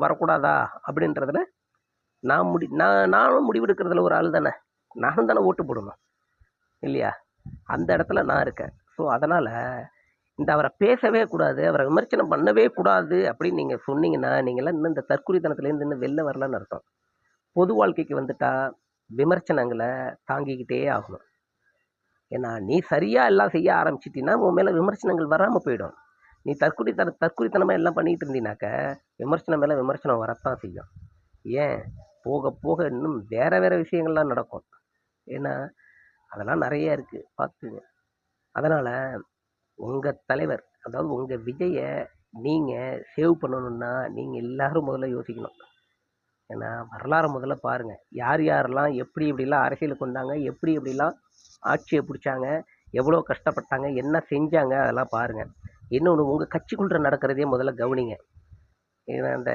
வரக்கூடாதா அப்படின்றதுல நானும் முடிவெடுக்கிறதுல ஒரு ஆள் தானே. நானும் தானே ஓட்டு போடணும் இல்லையா? அந்த இடத்துல நான் இருக்கேன். ஸோ அதனால் இந்த அவரை பேசவே கூடாது, அவரை விமர்சனம் பண்ணவே கூடாது அப்படின்னு நீங்கள் சொன்னீங்கன்னா, நீங்கள்லாம் இன்னும் இந்த தற்குறித்தனத்துலேருந்து இன்னும் வெளில வரலன்னு அர்த்தம். பொது வாழ்க்கைக்கு வந்துட்டா விமர்சனங்களை தாங்கிக்கிட்டே ஆகணும். ஏன்னா நீ சரியா எல்லாம் செய்ய ஆரம்பிச்சிட்டீன்னா உன் மேலே விமர்சனங்கள் வராமல் போயிடும். நீ தற்குறித்தனமாக எல்லாம் பண்ணிட்டு இருந்தீனாக்க விமர்சனம் மேலே விமர்சனம் வரத்தான் செய்யும். ஏன் போக போக இன்னும் வேற வேற விஷயங்கள்லாம் நடக்கும். ஏன்னா அதெல்லாம் நிறைய இருக்கு பார்த்துங்க. அதனால் உங்கள் தலைவர் அதாவது உங்கள் விஜயை நீங்கள் சேவ் பண்ணணும்னா நீங்கள் எல்லாரும் முதல்ல யோசிக்கணும். ஏன்னா வரலாறு முதல்ல பாருங்க. யார் யாரெல்லாம் எப்படி எப்படிலாம் அரசியலுக்கு வந்தாங்க, எப்படி எப்படிலாம் ஆட்சியை பிடிச்சாங்க, எவ்வளோ கஷ்டப்பட்டாங்க, என்ன செஞ்சாங்க, அதெல்லாம் பாருங்க. இன்னொன்று உங்கள் கட்சிக்குள்ள நடக்கிறதே முதல்ல கவனிங்க. ஏன்னா அந்த